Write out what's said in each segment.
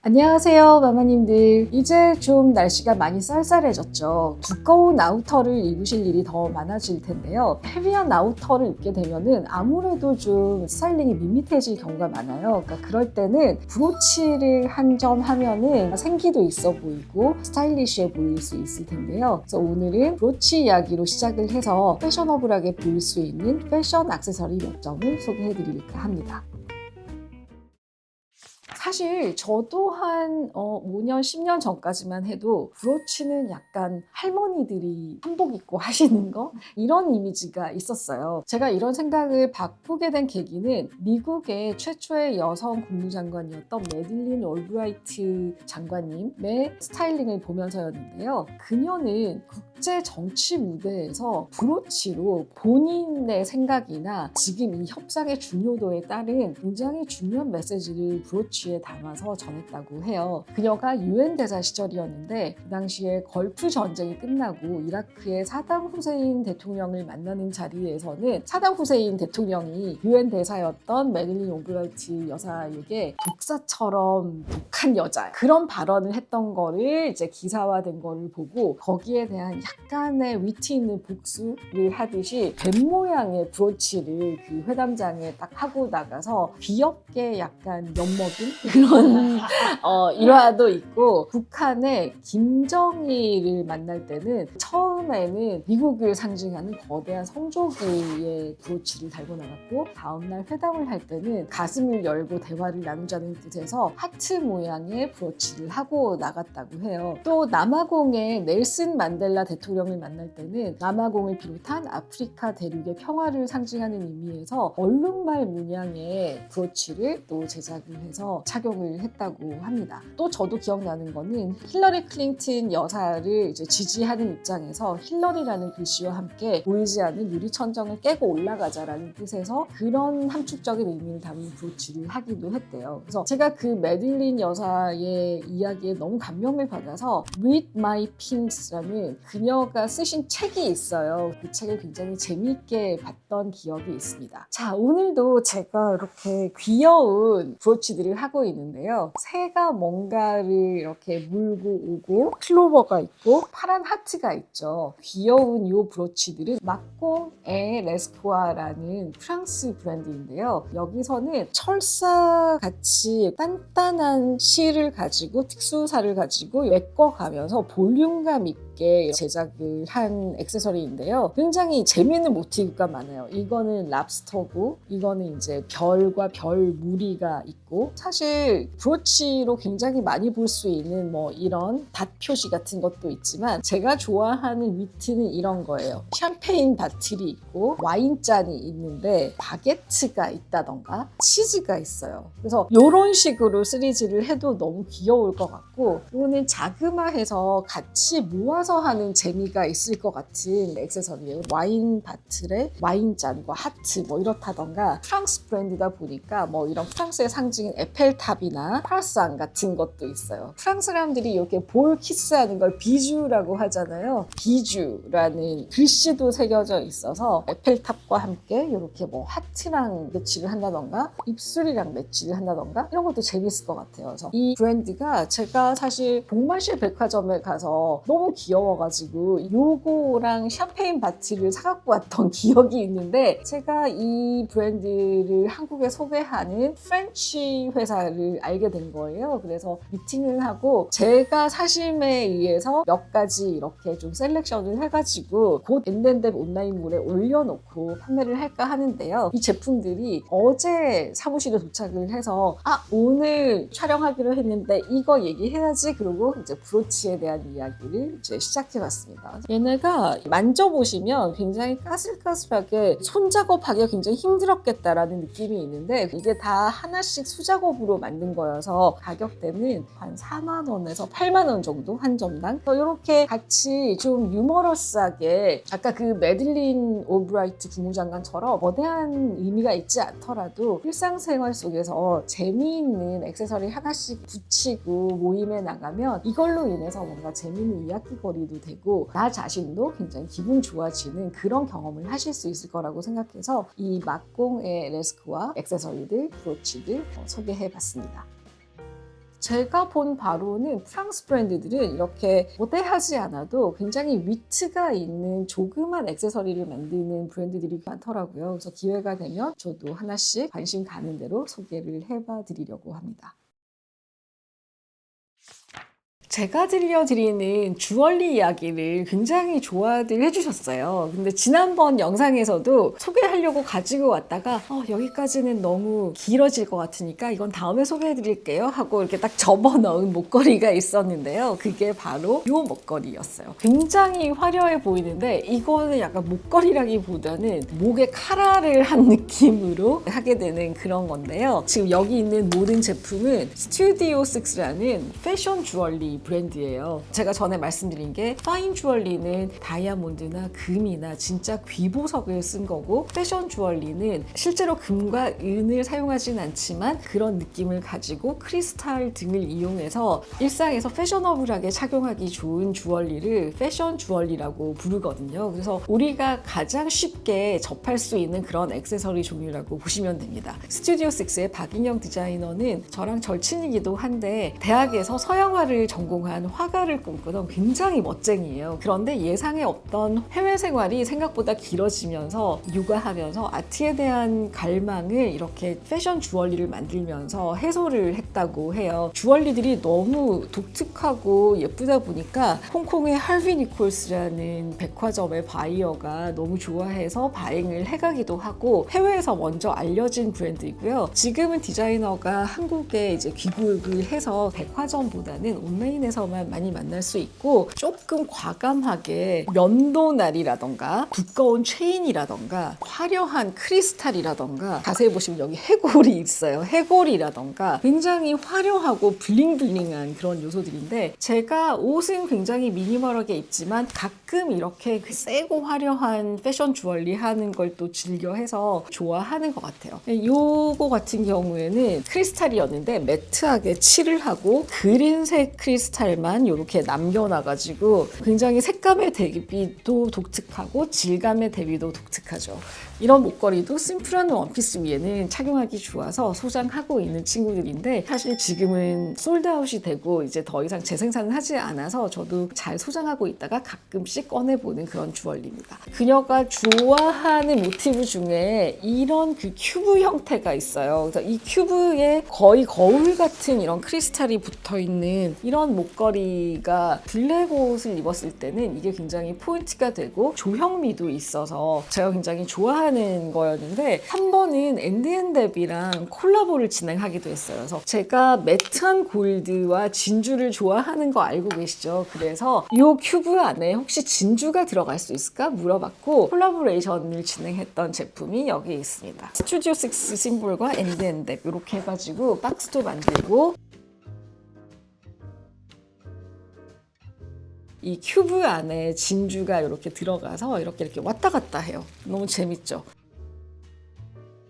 안녕하세요, 마마님들. 이제 좀 날씨가 많이 쌀쌀해졌죠. 두꺼운 아우터를 입으실 일이 더 많아질 텐데요. 헤비한 아우터를 입게 되면은 아무래도 좀 스타일링이 밋밋해질 경우가 많아요. 그러니까 그럴 때는 브로치를 한 점 하면은 생기도 있어 보이고 스타일리시해 보일 수 있을 텐데요. 그래서 오늘은 브로치 이야기로 시작을 해서 패셔너블하게 보일 수 있는 패션 액세서리 몇 점을 소개해 드릴까 합니다. 사실 저도 한 5년, 10년 전까지만 해도 브로치는 약간 할머니들이 한복 입고 하시는 거? 이런 이미지가 있었어요. 제가 이런 생각을 바꾸게 된 계기는 미국의 최초의 여성 국무장관이었던 매들린 올브라이트 장관님의 스타일링을 보면서였는데요. 그녀는 국제 정치 무대에서 브로치로 본인의 생각이나 지금 이 협상의 중요도에 따른 굉장히 중요한 메시지를 브로치에 담아서 전했다고 해요. 그녀가 유엔 대사 시절이었는데 그 당시에 걸프 전쟁이 끝나고 이라크의 사담 후세인 대통령을 만나는 자리에서는 사담 후세인 대통령이 유엔 대사였던 매들린 올브라이트 여사에게 독사처럼 독한 여자 그런 발언을 했던 거를 이제 기사화된 거를 보고 거기에 대한 약간의 위트 있는 복수를 하듯이 뱀 모양의 브로치를 그 회담장에 딱 하고 나가서 귀엽게 약간 엿먹인 그런 일화도 있고, 북한의 김정일을 만날 때는 처음에는 미국을 상징하는 거대한 성조기의 브로치를 달고 나갔고, 다음날 회담을 할 때는 가슴을 열고 대화를 나누자는 뜻에서 하트 모양의 브로치를 하고 나갔다고 해요. 또 남아공의 넬슨 만델라 대통령을 만날 때는 남아공을 비롯한 아프리카 대륙의 평화를 상징하는 의미에서 얼룩말 문양의 브로치를 또 제작을 해서 착용을 했다고 합니다. 또 저도 기억나는 거는 힐러리 클린턴 여사를 이제 지지하는 입장에서 힐러리라는 글씨와 함께 보이지 않는 유리천정을 깨고 올라가자라는 뜻에서 그런 함축적인 의미를 담은 브로치를 하기도 했대요. 그래서 제가 그 매들린 여사의 이야기에 너무 감명을 받아서 Read My Pinks라는 그녀가 쓰신 책이 있어요. 그 책을 굉장히 재미있게 봤던 기억이 있습니다. 자, 오늘도 제가 이렇게 귀여운 브로치들을 하고 있는데요. 새가 뭔가를 이렇게 물고 오고 클로버가 있고 파란 하트가 있죠. 귀여운 이 브로치들은 마콩의 레스포아라는 프랑스 브랜드인데요. 여기서는 철사같이 단단한 실을 가지고 특수사를 가지고 메꿔가면서 볼륨감 있게 제작을 한 액세서리인데요. 굉장히 재미있는 모티브가 많아요. 이거는 랍스터고 이거는 이제 별과 별 무늬가 있고, 사실 브로치로 굉장히 많이 볼 수 있는 뭐 이런 닷 표시 같은 것도 있지만 제가 좋아하는 위트는 이런 거예요. 샴페인 바틀이 있고 와인잔이 있는데 바게트가 있다던가 치즈가 있어요. 그래서 이런 식으로 시리즈를 해도 너무 귀여울 것 같고, 이거는 자그마해서 같이 모아서 하는 재미가 있을 것 같은 액세서리예요. 와인 바틀에 와인잔과 하트 뭐 이렇다던가, 프랑스 브랜드다 보니까 뭐 이런 프랑스의 상징인 에펠탑이나 파르산 같은 것도 있어요. 프랑스 사람들이 이렇게 볼 키스하는 걸 비주라고 하잖아요. 비주라는 글씨도 새겨져 있어서 에펠탑과 함께 이렇게 뭐 하트랑 매치를 한다던가 입술이랑 매치를 한다던가 이런 것도 재밌을 것 같아요. 그래서 이 브랜드가 제가 사실 복마실 백화점에 가서 너무 귀여워가지고 요거랑 샴페인 바티를 사갖고 왔던 기억이 있는데, 제가 이 브랜드를 한국에 소개하는 프렌치 회사를 알게 된 거예요. 그래서 미팅을 하고 제가 사심에 의해서 몇 가지 이렇게 좀 셀렉션을 해가지고 곧 엔덴뎁 온라인몰에 올려놓고 판매를 할까 하는데요. 이 제품들이 어제 사무실에 도착을 해서 오늘 촬영하기로 했는데 이거 얘기해야지, 그러고 이제 브로치에 대한 이야기를 이제 시작해봤습니다. 얘네가 만져보시면 굉장히 까슬까슬하게 손작업하기가 굉장히 힘들었겠다라는 느낌이 있는데, 이게 다 하나씩 수작업으로 만든 거여서 가격대는 한 4만 원에서 8만 원 정도 한 점당. 이렇게 같이 좀 유머러스하게, 아까 그 매들린 올브라이트 국무장관처럼 거대한 의미가 있지 않더라도 일상생활 속에서 재미있는 액세서리 하나씩 붙이고 모임에 나가면 이걸로 인해서 뭔가 재미있는 이야기거리도 되고 나 자신도 굉장히 기분 좋아지는 그런 경험을 하실 수 있을 거라고 생각해서 이 마콩의 레스크와 액세서리들, 브로치들 소개해봤습니다. 제가 본 바로는 프랑스 브랜드들은 이렇게 거대하지 않아도 굉장히 위트가 있는 조그만 액세서리를 만드는 브랜드들이 많더라고요. 그래서 기회가 되면 저도 하나씩 관심 가는 대로 소개를 해봐 드리려고 합니다. 제가 들려드리는 주얼리 이야기를 굉장히 좋아들 해주셨어요. 근데 지난번 영상에서도 소개하려고 가지고 왔다가 여기까지는 너무 길어질 것 같으니까 이건 다음에 소개해드릴게요 하고 이렇게 딱 접어넣은 목걸이가 있었는데요. 그게 바로 이 목걸이였어요. 굉장히 화려해 보이는데 이거는 약간 목걸이라기보다는 목에 카라를 한 느낌으로 하게 되는 그런 건데요. 지금 여기 있는 모든 제품은 스튜디오 6라는 패션 주얼리 브랜드예요. 제가 전에 말씀드린 게 파인 주얼리는 다이아몬드나 금이나 진짜 귀보석을 쓴 거고, 패션 주얼리는 실제로 금과 은을 사용하진 않지만 그런 느낌을 가지고 크리스탈 등을 이용해서 일상에서 패셔너블하게 착용하기 좋은 주얼리를 패션 주얼리라고 부르거든요. 그래서 우리가 가장 쉽게 접할 수 있는 그런 액세서리 종류라고 보시면 됩니다. 스튜디오 6의 박인영 디자이너는 저랑 절친이기도 한데 대학에서 서양화를 전공한 화가를 꿈꾸던 굉장히 멋쟁이에요. 그런데 예상에 없던 해외 생활이 생각보다 길어지면서 육아하면서 아트에 대한 갈망을 이렇게 패션 주얼리를 만들면서 해소를 했다고 해요. 주얼리들이 너무 독특하고 예쁘다 보니까 홍콩의 할비 니콜스라는 백화점의 바이어가 너무 좋아해서 바잉을 해가기도 하고 해외에서 먼저 알려진 브랜드이고요. 지금은 디자이너가 한국에 이제 귀국을 해서 백화점보다는 온라인에서만 많이 만날 수 있고, 조금 과감하게 면도날이라던가 두꺼운 체인이라던가 화려한 크리스탈이라던가, 자세히 보시면 여기 해골이 있어요. 해골이라던가 굉장히 화려하고 블링블링한 그런 요소들인데, 제가 옷은 굉장히 미니멀하게 입지만 가끔 이렇게 세고 화려한 패션 주얼리 하는 걸 또 즐겨해서 좋아하는 것 같아요. 요거 같은 경우에는 크리스탈이었는데 매트하게 칠을 하고 그린색 크리스탈만 이렇게 남겨놔가지고 굉장히 색감의 대비도 독특하고 질감의 대비도 독특하죠. 이런 목걸이도 심플한 원피스 위에는 착용하기 좋아서 소장하고 있는 친구들인데, 사실 지금은 솔드아웃이 되고 이제 더 이상 재생산을 하지 않아서 저도 잘 소장하고 있다가 가끔씩 꺼내보는 그런 주얼리입니다. 그녀가 좋아하는 모티브 중에 이런 그 큐브 형태가 있어요. 그래서 이 큐브에 거의 거울 같은 이런 크리스탈이 붙어있는 이런 목걸이가 블랙 옷을 입었을 때는 이게 굉장히 포인트가 되고 조형미도 있어서 제가 굉장히 좋아하는 거였는데, 한 번은 앤드앤뎁이랑 콜라보를 진행하기도 했어요. 그래서 제가 매트한 골드와 진주를 좋아하는 거 알고 계시죠? 그래서 이 큐브 안에 혹시 진주가 들어갈 수 있을까 물어봤고 콜라보레이션을 진행했던 제품이 여기 있습니다. 스튜디오 6 심볼과 앤드앤뎁 이렇게 해가지고 박스도 만들고, 이 큐브 안에 진주가 이렇게 들어가서 이렇게 왔다 갔다 해요. 너무 재밌죠?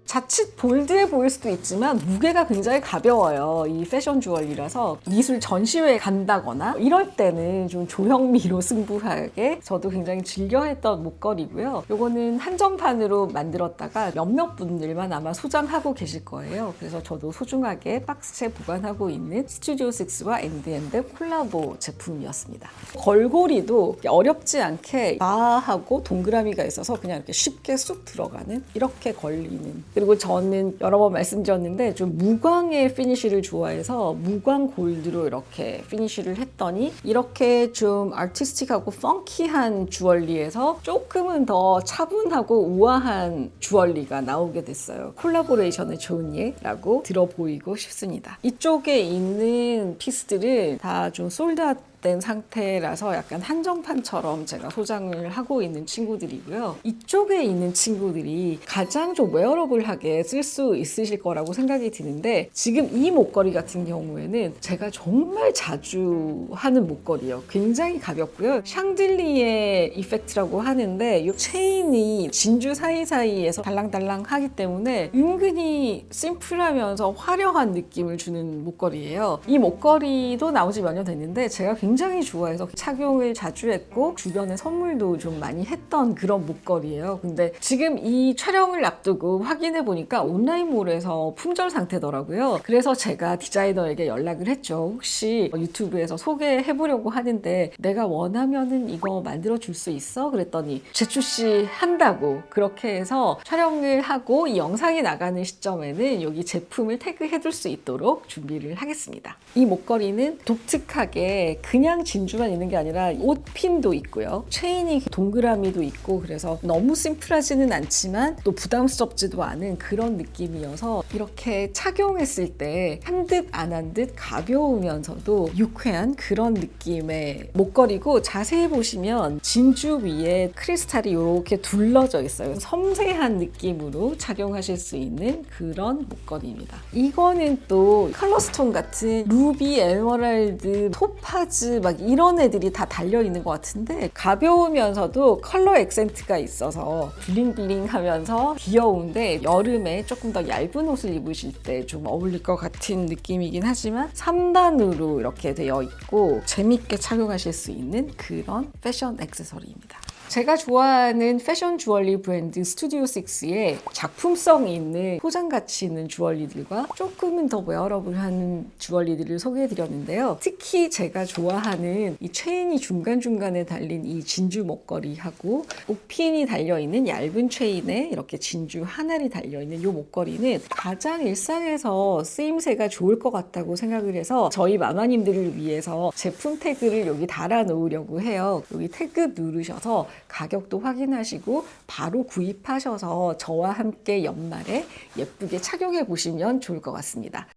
자칫 볼드해 보일 수도 있지만 무게가 굉장히 가벼워요. 이 패션 주얼리라서 미술 전시회에 간다거나 이럴 때는 좀 조형미로 승부하게 저도 굉장히 즐겨했던 목걸이고요. 요거는 한정판으로 만들었다가 몇몇 분들만 아마 소장하고 계실 거예요. 그래서 저도 소중하게 박스채 보관하고 있는 스튜디오 6와 앤드앤뎁 콜라보 제품이었습니다. 걸고리도 어렵지 않게 바하고 동그라미가 있어서 그냥 이렇게 쉽게 쑥 들어가는, 이렇게 걸리는. 그리고 저는 여러 번 말씀드렸는데 좀 무광의 피니쉬를 좋아해서 무광 골드로 이렇게 피니쉬를 했더니 이렇게 좀 아티스틱하고 펑키한 주얼리에서 조금은 더 차분하고 우아한 주얼리가 나오게 됐어요. 콜라보레이션의 좋은 예라고 들어 보이고 싶습니다. 이쪽에 있는 피스들은 다 좀 솔드아웃 된 상태라서 약간 한정판처럼 제가 소장을 하고 있는 친구들이고요. 이쪽에 있는 친구들이 가장 좀 웨어러블하게 쓸 수 있으실 거라고 생각이 드는데, 지금 이 목걸이 같은 경우에는 제가 정말 자주 하는 목걸이에요. 굉장히 가볍고요. 샹들리에 이펙트라고 하는데 이 체인이 진주 사이사이에서 달랑달랑 하기 때문에 은근히 심플하면서 화려한 느낌을 주는 목걸이에요. 이 목걸이도 나온 지 몇 년 됐는데 제가 굉장히 굉장히 좋아해서 착용을 자주 했고 주변에 선물도 좀 많이 했던 그런 목걸이에요. 근데 지금 이 촬영을 앞두고 확인해 보니까 온라인몰에서 품절 상태더라고요. 그래서 제가 디자이너에게 연락을 했죠. 혹시 유튜브에서 소개해 보려고 하는데 내가 원하면은 이거 만들어 줄 수 있어? 그랬더니 제출시 한다고. 그렇게 해서 촬영을 하고 이 영상이 나가는 시점에는 여기 제품을 태그해 둘 수 있도록 준비를 하겠습니다. 이 목걸이는 독특하게 그냥 진주만 있는 게 아니라 옷핀도 있고요. 체인이 동그라미도 있고 그래서 너무 심플하지는 않지만 또 부담스럽지도 않은 그런 느낌이어서 이렇게 착용했을 때 한 듯 안 한 듯 가벼우면서도 유쾌한 그런 느낌의 목걸이고, 자세히 보시면 진주 위에 크리스탈이 이렇게 둘러져 있어요. 섬세한 느낌으로 착용하실 수 있는 그런 목걸이입니다. 이거는 또 컬러스톤 같은 루비, 에메랄드, 토파즈 막 이런 애들이 다 달려있는 것 같은데 가벼우면서도 컬러 액센트가 있어서 블링블링하면서 귀여운데 여름에 조금 더 얇은 옷을 입으실 때 좀 어울릴 것 같은 느낌이긴 하지만 3단으로 이렇게 되어 있고 재밌게 착용하실 수 있는 그런 패션 액세서리입니다. 제가 좋아하는 패션 주얼리 브랜드 스튜디오 6의 작품성 있는 포장 가치 있는 주얼리들과 조금은 더 웨어러블한 주얼리들을 소개해드렸는데요. 특히 제가 좋아하는 이 체인이 중간중간에 달린 이 진주 목걸이하고 옷핀이 달려있는 얇은 체인에 이렇게 진주 하나리 달려있는 이 목걸이는 가장 일상에서 쓰임새가 좋을 것 같다고 생각을 해서 저희 마마님들을 위해서 제품 태그를 여기 달아 놓으려고 해요. 여기 태그 누르셔서 가격도 확인하시고 바로 구입하셔서 저와 함께 연말에 예쁘게 착용해 보시면 좋을 것 같습니다.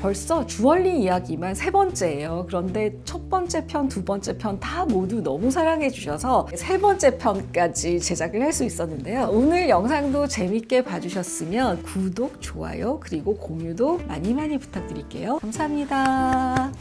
벌써 주얼리 이야기만 3번째예요. 그런데 첫 번째 편, 두 번째 편 다 모두 너무 사랑해 주셔서 3번째 편까지 제작을 할 수 있었는데요. 오늘 영상도 재밌게 봐주셨으면 구독, 좋아요, 그리고 공유도 많이 부탁드릴게요. 감사합니다.